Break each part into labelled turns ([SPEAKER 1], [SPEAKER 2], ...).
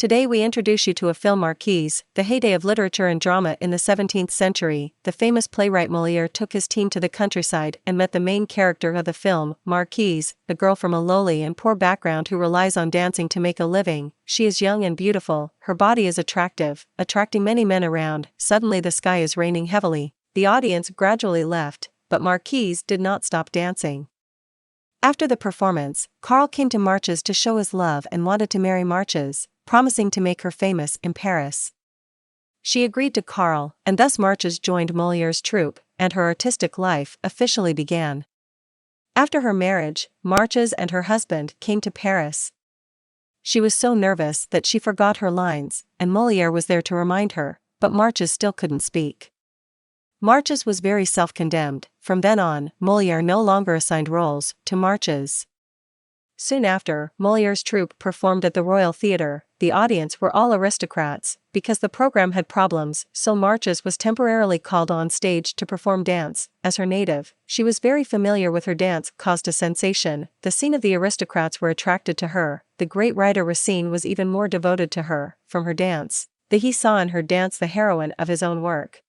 [SPEAKER 1] Today we introduce you to a film Marquise, the heyday of literature and drama in the 17th century. The famous playwright Molière took his team to the countryside and met the main character of the film, Marquise, a girl from a lowly and poor background who relies on dancing to make a living. She is young and beautiful, her body is attractive, attracting many men around. Suddenly the sky is raining heavily. The audience gradually left, but Marquise did not stop dancing. After the performance, Karl came to Marquise to show his love and wanted to marry Marquise, promising to make her famous in Paris. She agreed to Karl, and thus Marquise joined Molière's troupe, and her artistic life officially began. After her marriage, Marquise and her husband came to Paris. She was so nervous that she forgot her lines, and Molière was there to remind her, but Marquise still couldn't speak. Marquise was very self-condemned. From then on, Molière no longer assigned roles to Marquise. Soon after, Molière's troupe performed at the Royal Theatre. The audience were all aristocrats. Because the program had problems, so Marquise was temporarily called on stage to perform dance. As her native, she was very familiar with her dance, caused a sensation. The scene of the aristocrats were attracted to her. The great writer Racine was even more devoted to her. From her dance, he saw in her dance the heroine of his own work.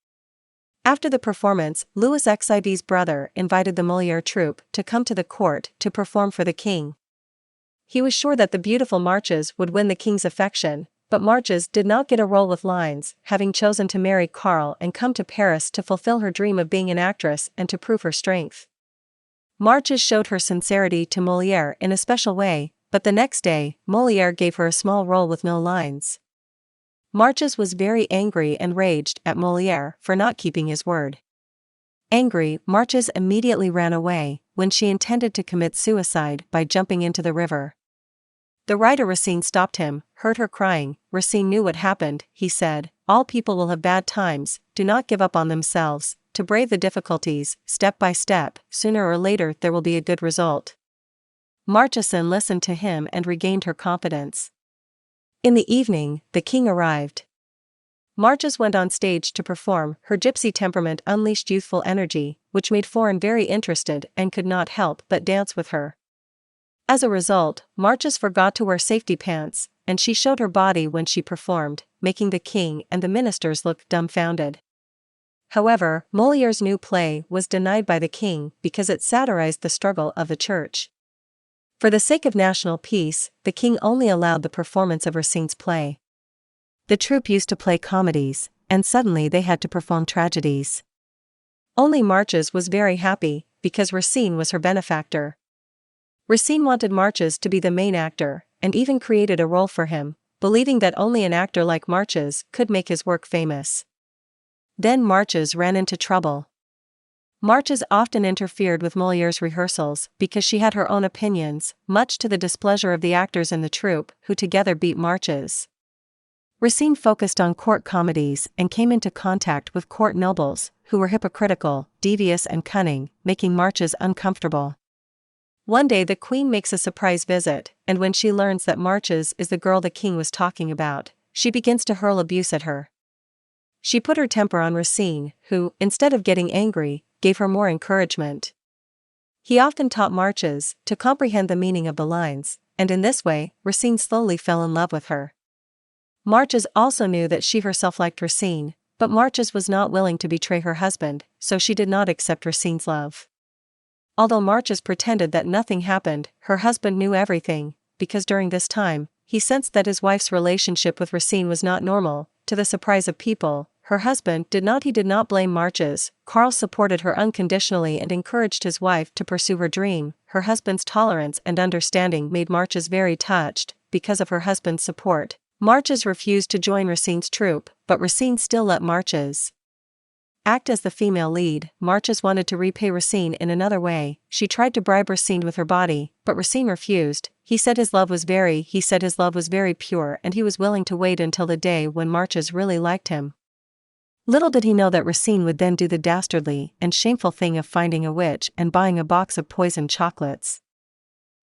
[SPEAKER 1] After the performance, Louis XIV's brother invited the Molière troupe to come to the court to perform for the king. He was sure that the beautiful Marquise would win the king's affection, but Marquise did not get a role with lines, having chosen to marry Karl and come to Paris to fulfill her dream of being an actress and to prove her strength. Marquise showed her sincerity to Molière in a special way, but the next day, Molière gave her a small role with no lines. Marquise was very angry and raged at Molière for not keeping his word. Angry, Marquise immediately ran away, when she intended to commit suicide by jumping into the river. The writer Racine stopped him, heard her crying. Racine knew what happened. He said, "All people will have bad times, do not give up on themselves, to brave the difficulties, step by step, sooner or later there will be a good result." Marquise listened to him and regained her confidence. In the evening, the king arrived. Marquise went on stage to perform. Her gypsy temperament unleashed youthful energy, which made Foreign very interested and could not help but dance with her. As a result, Marquise forgot to wear safety pants, and she showed her body when she performed, making the king and the ministers look dumbfounded. However, Molière's new play was denied by the king because it satirized the struggle of the church. For the sake of national peace, the king only allowed the performance of Racine's play. The troupe used to play comedies, and suddenly they had to perform tragedies. Only Marquise was very happy, because Racine was her benefactor. Racine wanted Marquise to be the main actor, and even created a role for him, believing that only an actor like Marquise could make his work famous. Then Marquise ran into trouble. Marquise often interfered with Molière's rehearsals because she had her own opinions, much to the displeasure of the actors in the troupe, who together beat Marquise. Racine focused on court comedies and came into contact with court nobles, who were hypocritical, devious and cunning, making Marquise uncomfortable. One day the queen makes a surprise visit, and when she learns that Marquise is the girl the king was talking about, she begins to hurl abuse at her. She put her temper on Racine, who, instead of getting angry, gave her more encouragement. He often taught Marquise to comprehend the meaning of the lines, and in this way, Racine slowly fell in love with her. Marquise also knew that she herself liked Racine, but Marquise was not willing to betray her husband, so she did not accept Racine's love. Although Marquise pretended that nothing happened, her husband knew everything, because during this time, he sensed that his wife's relationship with Racine was not normal. To the surprise of people, her husband did not blame Marquise. Karl supported her unconditionally and encouraged his wife to pursue her dream. Her husband's tolerance and understanding made Marquise very touched. Because of her husband's support, Marquise refused to join Racine's troupe, but Racine still let Marquise act as the female lead. Marquise wanted to repay Racine in another way. She tried to bribe Racine with her body, but Racine refused. He said his love was very pure, and he was willing to wait until the day when Marquise really liked him. Little did he know that Racine would then do the dastardly and shameful thing of finding a witch and buying a box of poisoned chocolates.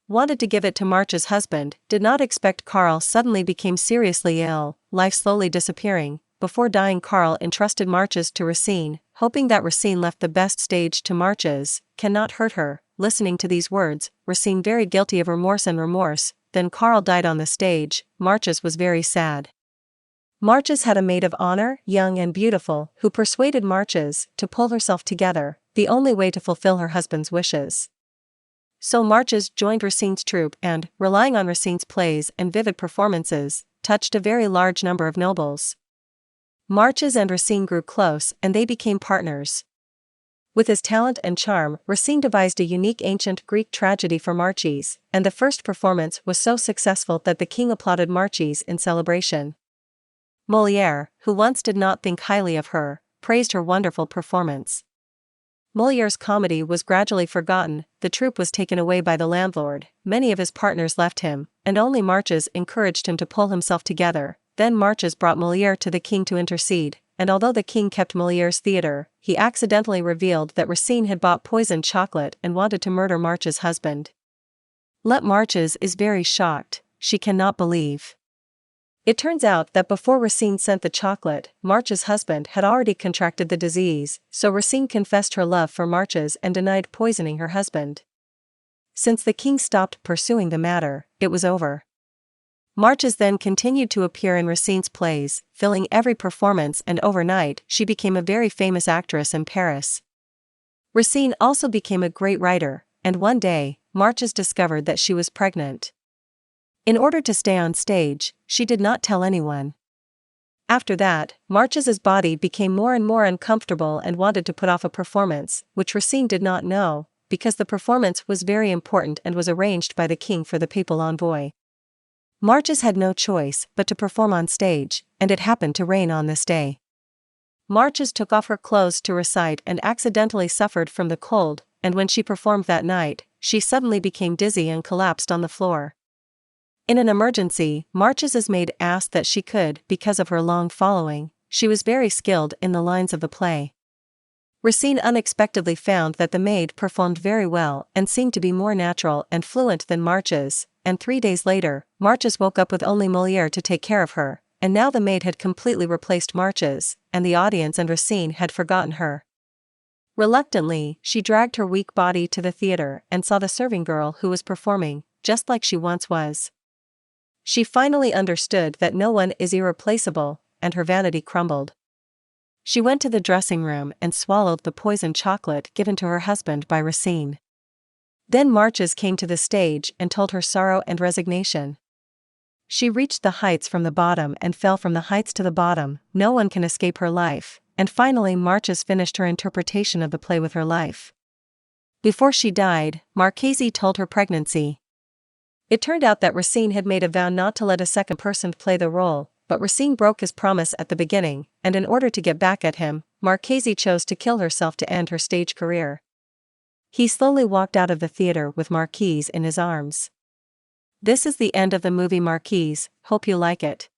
[SPEAKER 1] Wanted to give it to Marquise's husband, did not expect Karl suddenly became seriously ill, life slowly disappearing. Before dying, Karl entrusted Marquise to Racine, hoping that Racine left the best stage to Marquise, cannot hurt her. Listening to these words, Racine very guilty of remorse, then Carl died on the stage, Marquise was very sad. Marquise had a maid of honor, young and beautiful, who persuaded Marquise to pull herself together, the only way to fulfill her husband's wishes. So Marquise joined Racine's troupe and, relying on Racine's plays and vivid performances, touched a very large number of nobles. Marquise and Racine grew close and they became partners. With his talent and charm, Racine devised a unique ancient Greek tragedy for Marquise, and the first performance was so successful that the king applauded Marquise in celebration. Molière, who once did not think highly of her, praised her wonderful performance. Molière's comedy was gradually forgotten, the troupe was taken away by the landlord, many of his partners left him, and only Marquise encouraged him to pull himself together. Then Marquise brought Molière to the king to intercede, and although the king kept Molière's theatre, he accidentally revealed that Racine had bought poisoned chocolate and wanted to murder Marquis's husband. Marquise is very shocked, she cannot believe. It turns out that before Racine sent the chocolate, Marquis's husband had already contracted the disease, so Racine confessed her love for Marquise and denied poisoning her husband. Since the king stopped pursuing the matter, it was over. Marquise then continued to appear in Racine's plays, filling every performance, and overnight she became a very famous actress in Paris. Racine also became a great writer, and one day, Marquise discovered that she was pregnant. In order to stay on stage, she did not tell anyone. After that, Marquise's body became more and more uncomfortable and wanted to put off a performance, which Racine did not know, because the performance was very important and was arranged by the king for the papal envoy. Marquise had no choice but to perform on stage, and it happened to rain on this day. Marquise took off her clothes to recite and accidentally suffered from the cold, and when she performed that night, she suddenly became dizzy and collapsed on the floor. In an emergency, Marquise's maid asked that she could, because of her long following, she was very skilled in the lines of the play. Racine unexpectedly found that the maid performed very well and seemed to be more natural and fluent than Marquise, and 3 days later, Marquise woke up with only Molière to take care of her, and now the maid had completely replaced Marquise, and the audience and Racine had forgotten her. Reluctantly, she dragged her weak body to the theater and saw the serving girl who was performing, just like she once was. She finally understood that no one is irreplaceable, and her vanity crumbled. She went to the dressing room and swallowed the poisoned chocolate given to her husband by Racine. Then Marquise came to the stage and told her sorrow and resignation. She reached the heights from the bottom and fell from the heights to the bottom, no one can escape her life, and finally Marquise finished her interpretation of the play with her life. Before she died, Marquise told her pregnancy. It turned out that Racine had made a vow not to let a second person play the role, but Racine broke his promise at the beginning, and in order to get back at him, Marquise chose to kill herself to end her stage career. He slowly walked out of the theater with Marquise in his arms. This is the end of the movie Marquise, hope you like it.